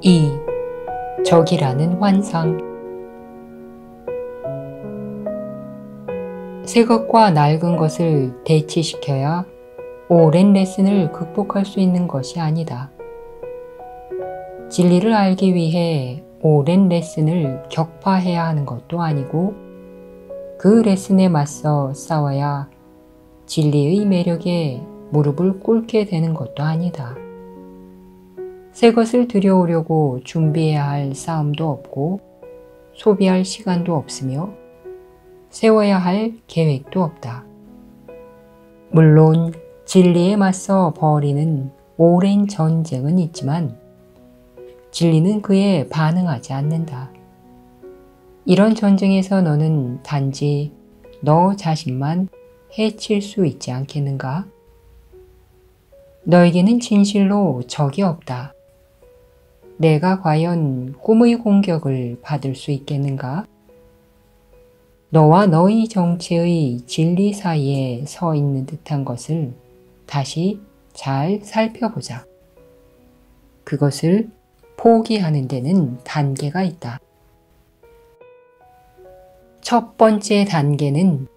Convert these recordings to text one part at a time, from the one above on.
2. 적이라는 환상. 새 것과 낡은 것을 대치시켜야 오랜 레슨을 극복할 수 있는 것이 아니다. 진리를 알기 위해 오랜 레슨을 격파해야 하는 것도 아니고 그 레슨에 맞서 싸워야 진리의 매력에 무릎을 꿇게 되는 것도 아니다. 새 것을 들여오려고 준비해야 할 싸움도 없고 소비할 시간도 없으며 세워야 할 계획도 없다. 물론 진리에 맞서 벌이는 오랜 전쟁은 있지만 진리는 그에 반응하지 않는다. 이런 전쟁에서 너는 단지 너 자신만 해칠 수 있지 않겠는가? 너에게는 진실로 적이 없다. 내가 과연 꿈의 공격을 받을 수 있겠는가? 너와 너의 정체의 진리 사이에 서 있는 듯한 것을 다시 잘 살펴보자. 그것을 포기하는 데는 단계가 있다. 첫 번째 단계는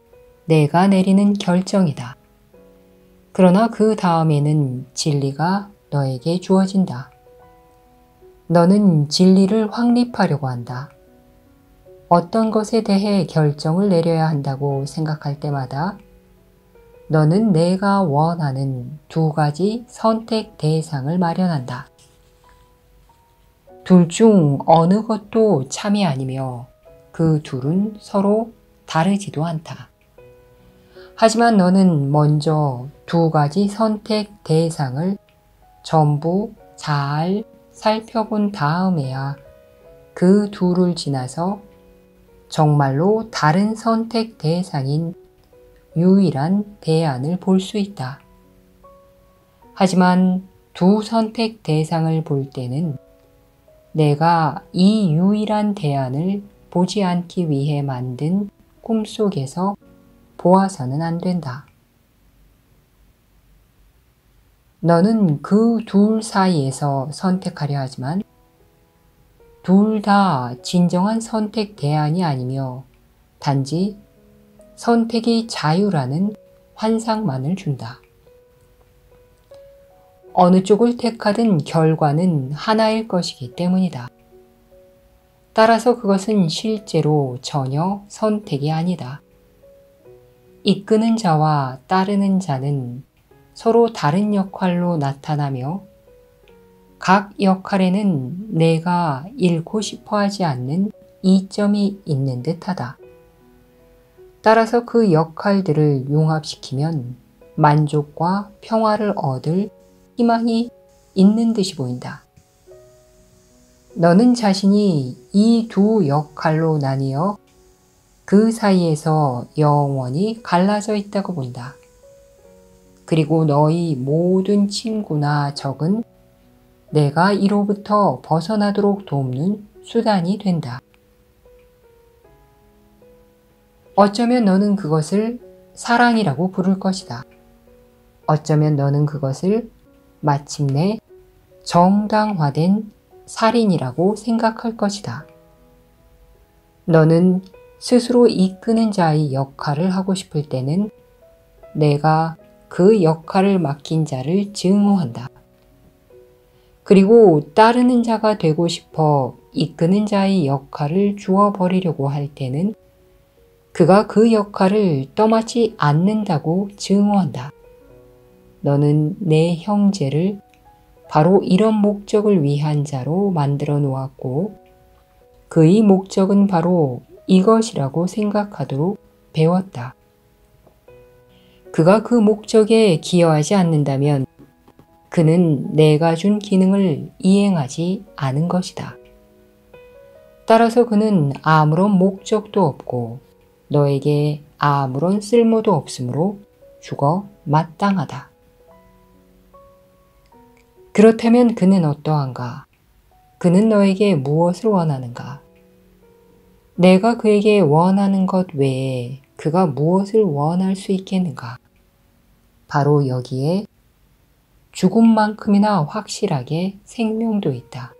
내가 내리는 결정이다. 그러나 그 다음에는 진리가 너에게 주어진다. 너는 진리를 확립하려고 한다. 어떤 것에 대해 결정을 내려야 한다고 생각할 때마다 너는 내가 원하는 두 가지 선택 대상을 마련한다. 둘 중 어느 것도 참이 아니며 그 둘은 서로 다르지도 않다. 하지만 너는 먼저 두 가지 선택 대상을 전부 잘 살펴본 다음에야 그 둘을 지나서 정말로 다른 선택 대상인 유일한 대안을 볼 수 있다. 하지만 두 선택 대상을 볼 때는 내가 이 유일한 대안을 보지 않기 위해 만든 꿈속에서 보아서는 안 된다. 너는 그 둘 사이에서 선택하려 하지만 둘 다 진정한 선택 대안이 아니며 단지 선택이 자유라는 환상만을 준다. 어느 쪽을 택하든 결과는 하나일 것이기 때문이다. 따라서 그것은 실제로 전혀 선택이 아니다. 이끄는 자와 따르는 자는 서로 다른 역할로 나타나며 각 역할에는 내가 잃고 싶어 하지 않는 이점이 있는 듯하다. 따라서 그 역할들을 융합시키면 만족과 평화를 얻을 희망이 있는 듯이 보인다. 너는 자신이 이 두 역할로 나뉘어 그 사이에서 영원히 갈라져 있다고 본다. 그리고 너의 모든 친구나 적은 내가 이로부터 벗어나도록 돕는 수단이 된다. 어쩌면 너는 그것을 사랑이라고 부를 것이다. 어쩌면 너는 그것을 마침내 정당화된 살인이라고 생각할 것이다. 너는 스스로 이끄는 자의 역할을 하고 싶을 때는 내가 그 역할을 맡긴 자를 증오한다. 그리고 따르는 자가 되고 싶어 이끄는 자의 역할을 주어버리려고 할 때는 그가 그 역할을 떠맡지 않는다고 증오한다. 너는 내 형제를 바로 이런 목적을 위한 자로 만들어 놓았고 그의 목적은 바로 이것이라고 생각하도록 배웠다. 그가 그 목적에 기여하지 않는다면 그는 내가 준 기능을 이행하지 않은 것이다. 따라서 그는 아무런 목적도 없고 너에게 아무런 쓸모도 없으므로 죽어 마땅하다. 그렇다면 그는 어떠한가? 그는 너에게 무엇을 원하는가? 내가 그에게 원하는 것 외에 그가 무엇을 원할 수 있겠는가? 바로 여기에 죽음만큼이나 확실하게 생명도 있다.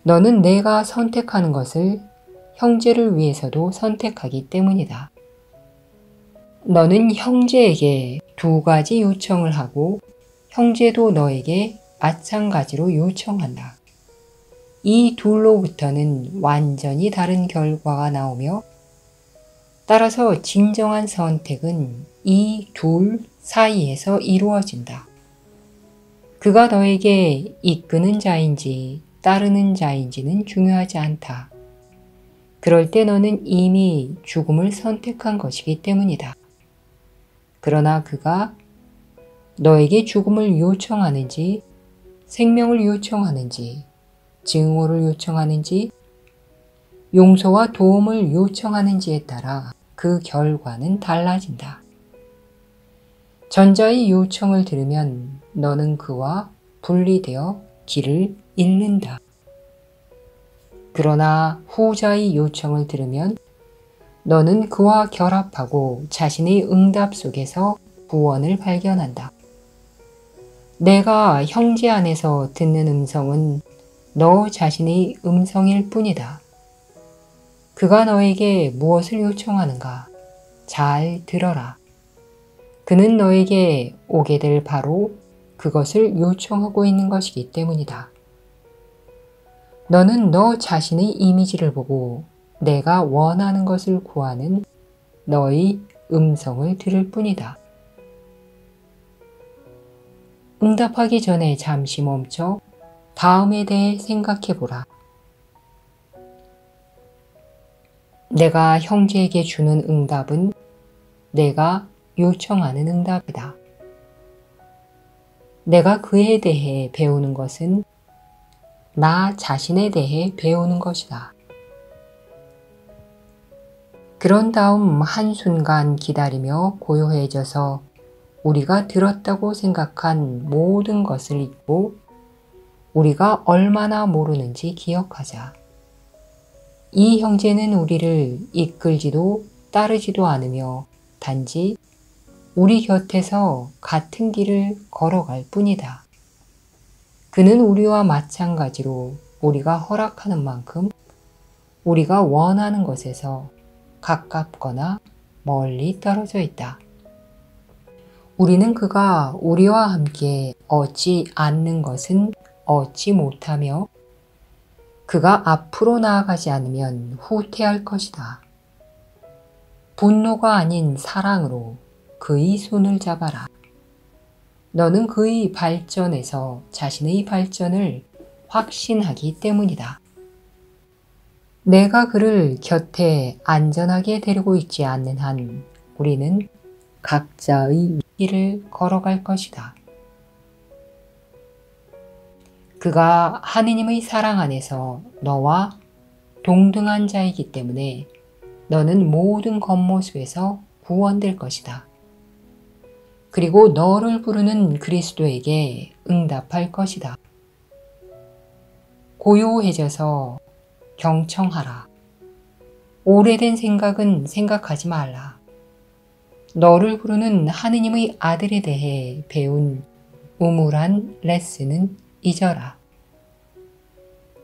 너는 내가 선택하는 것을 형제를 위해서도 선택하기 때문이다. 너는 형제에게 두 가지 요청을 하고 형제도 너에게 마찬가지로 요청한다. 이 둘로부터는 완전히 다른 결과가 나오며 따라서 진정한 선택은 이 둘 사이에서 이루어진다. 그가 너에게 이끄는 자인지 따르는 자인지는 중요하지 않다. 그럴 때 너는 이미 죽음을 선택한 것이기 때문이다. 그러나 그가 너에게 죽음을 요청하는지, 생명을 요청하는지, 증오를 요청하는지, 용서와 도움을 요청하는지에 따라 그 결과는 달라진다. 전자의 요청을 들으면 너는 그와 분리되어 길을 잃는다. 그러나 후자의 요청을 들으면 너는 그와 결합하고 자신의 응답 속에서 구원을 발견한다. 내가 형제 안에서 듣는 음성은 너 자신의 음성일 뿐이다. 그가 너에게 무엇을 요청하는가? 잘 들어라. 그는 너에게 오게 될 바로 그것을 요청하고 있는 것이기 때문이다. 너는 너 자신의 이미지를 보고 내가 원하는 것을 구하는 너의 음성을 들을 뿐이다. 응답하기 전에 잠시 멈춰 다음에 대해 생각해 보라. 내가 형제에게 주는 응답은 내가 요청하는 응답이다. 내가 그에 대해 배우는 것은 나 자신에 대해 배우는 것이다. 그런 다음 한순간 기다리며 고요해져서 우리가 들었다고 생각한 모든 것을 잊고 우리가 얼마나 모르는지 기억하자. 이 형제는 우리를 이끌지도 따르지도 않으며 단지 우리 곁에서 같은 길을 걸어갈 뿐이다. 그는 우리와 마찬가지로 우리가 허락하는 만큼 우리가 원하는 것에서 가깝거나 멀리 떨어져 있다. 우리는 그가 우리와 함께 얻지 않는 것은 얻지 못하며 그가 앞으로 나아가지 않으면 후퇴할 것이다. 분노가 아닌 사랑으로 그의 손을 잡아라. 너는 그의 발전에서 자신의 발전을 확신하기 때문이다. 내가 그를 곁에 안전하게 데리고 있지 않는 한 우리는 각자의 길을 걸어갈 것이다. 그가 하느님의 사랑 안에서 너와 동등한 자이기 때문에 너는 모든 겉모습에서 구원될 것이다. 그리고 너를 부르는 그리스도에게 응답할 것이다. 고요해져서 경청하라. 오래된 생각은 생각하지 말라. 너를 부르는 하느님의 아들에 대해 배운 우물한 레슨은 잊어라.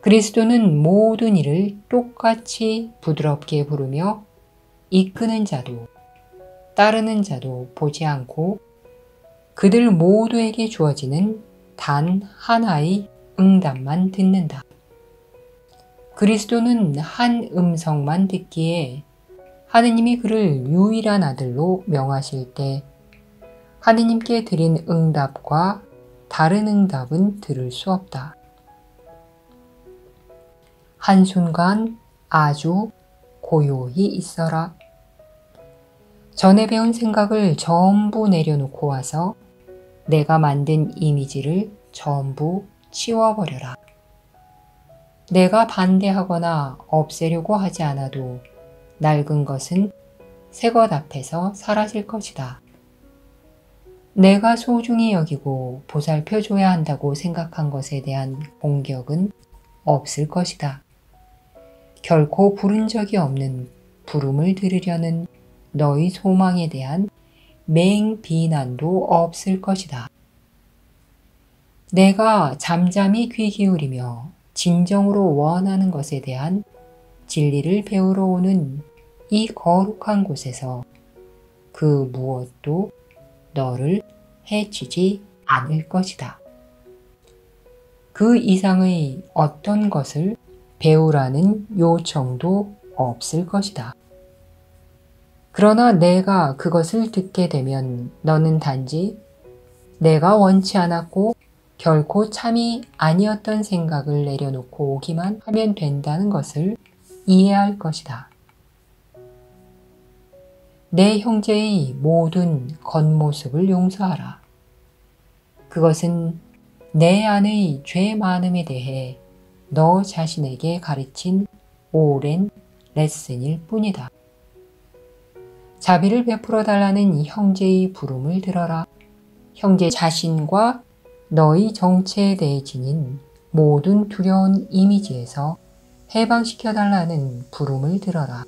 그리스도는 모든 일을 똑같이 부드럽게 부르며 이끄는 자도 따르는 자도 보지 않고 그들 모두에게 주어지는 단 하나의 응답만 듣는다. 그리스도는 한 음성만 듣기에 하느님이 그를 유일한 아들로 명하실 때 하느님께 드린 응답과 다른 응답은 들을 수 없다. 한순간 아주 고요히 있어라. 전에 배운 생각을 전부 내려놓고 와서 내가 만든 이미지를 전부 치워버려라. 내가 반대하거나 없애려고 하지 않아도 낡은 것은 새 것 앞에서 사라질 것이다. 내가 소중히 여기고 보살펴줘야 한다고 생각한 것에 대한 공격은 없을 것이다. 결코 부른 적이 없는 부름을 들으려는 너의 소망에 대한 맹비난도 없을 것이다. 내가 잠잠히 귀 기울이며 진정으로 원하는 것에 대한 진리를 배우러 오는 이 거룩한 곳에서 그 무엇도 너를 해치지 않을 것이다. 그 이상의 어떤 것을 배우라는 요청도 없을 것이다. 그러나 내가 그것을 듣게 되면 너는 단지 내가 원치 않았고 결코 참이 아니었던 생각을 내려놓고 오기만 하면 된다는 것을 이해할 것이다. 내 형제의 모든 겉모습을 용서하라. 그것은 내 안의 죄 많음에 대해 너 자신에게 가르친 오랜 레슨일 뿐이다. 자비를 베풀어 달라는 형제의 부름을 들어라. 형제 자신과 너의 정체에 대해 지닌 모든 두려운 이미지에서 해방시켜 달라는 부름을 들어라.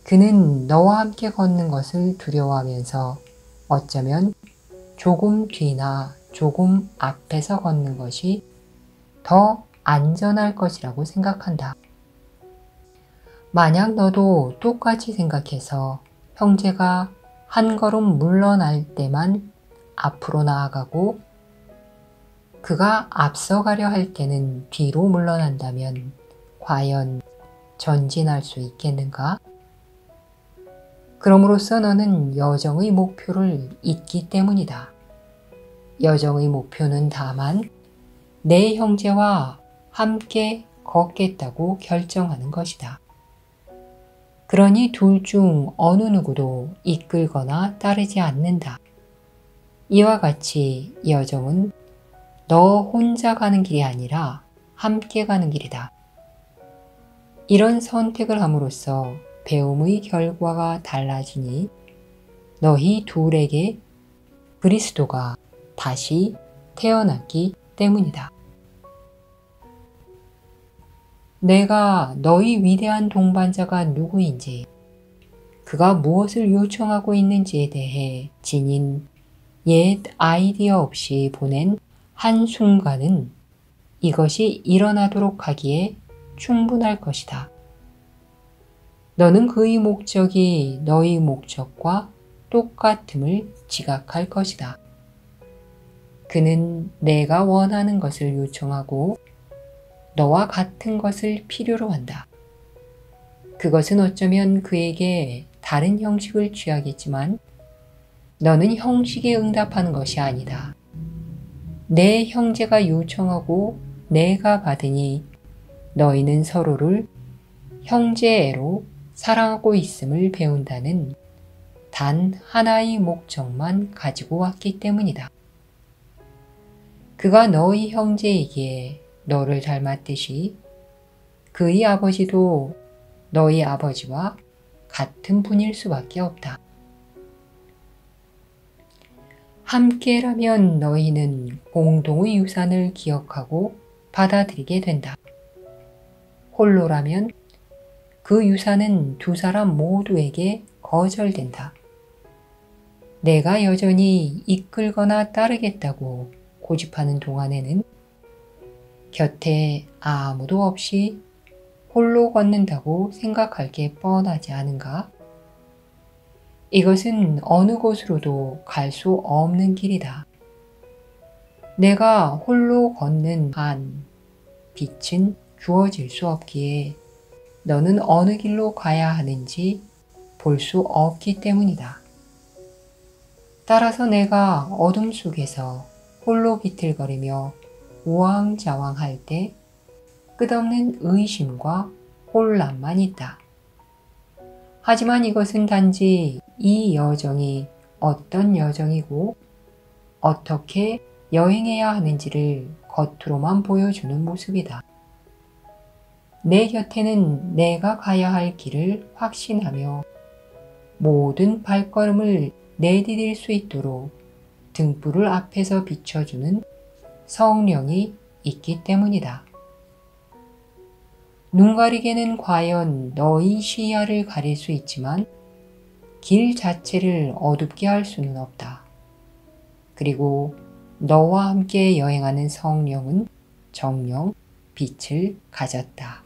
그는 너와 함께 걷는 것을 두려워하면서 어쩌면 조금 뒤나 조금 앞에서 걷는 것이 더 안전할 것이라고 생각한다. 만약 너도 똑같이 생각해서 형제가 한 걸음 물러날 때만 앞으로 나아가고 그가 앞서가려 할 때는 뒤로 물러난다면 과연 전진할 수 있겠는가? 그럼으로써 너는 여정의 목표를 잊기 때문이다. 여정의 목표는 다만 내 형제와 함께 걷겠다고 결정하는 것이다. 그러니 둘 중 어느 누구도 이끌거나 따르지 않는다. 이와 같이 여정은 너 혼자 가는 길이 아니라 함께 가는 길이다. 이런 선택을 함으로써 배움의 결과가 달라지니 너희 둘에게 그리스도가 다시 태어났기 때문이다. 내가 너희 위대한 동반자가 누구인지, 그가 무엇을 요청하고 있는지에 대해 지닌 옛 아이디어 없이 보낸 한순간은 이것이 일어나도록 하기에 충분할 것이다. 너는 그의 목적이 너의 목적과 똑같음을 지각할 것이다. 그는 내가 원하는 것을 요청하고 너와 같은 것을 필요로 한다. 그것은 어쩌면 그에게 다른 형식을 취하겠지만 너는 형식에 응답하는 것이 아니다. 내 형제가 요청하고 내가 받으니 너희는 서로를 형제애로 사랑하고 있음을 배운다는 단 하나의 목적만 가지고 왔기 때문이다. 그가 너희 형제이기에 너를 닮았듯이 그의 아버지도 너희 아버지와 같은 분일 수밖에 없다. 함께라면 너희는 공동의 유산을 기억하고 받아들이게 된다. 홀로라면 그 유산은 두 사람 모두에게 거절된다. 내가 여전히 이끌거나 따르겠다고 고집하는 동안에는 곁에 아무도 없이 홀로 걷는다고 생각할 게 뻔하지 않은가? 이것은 어느 곳으로도 갈 수 없는 길이다. 내가 홀로 걷는 한 빛은 주어질 수 없기에 너는 어느 길로 가야 하는지 볼 수 없기 때문이다. 따라서 내가 어둠 속에서 홀로 비틀거리며 우왕좌왕할 때 끝없는 의심과 혼란만 있다. 하지만 이것은 단지 이 여정이 어떤 여정이고 어떻게 여행해야 하는지를 겉으로만 보여주는 모습이다. 내 곁에는 내가 가야 할 길을 확신하며 모든 발걸음을 내디딜 수 있도록 등불을 앞에서 비춰주는 성령이 있기 때문이다. 눈가리개는 과연 너의 시야를 가릴 수 있지만 길 자체를 어둡게 할 수는 없다. 그리고 너와 함께 여행하는 성령은 정녕 빛을 가졌다.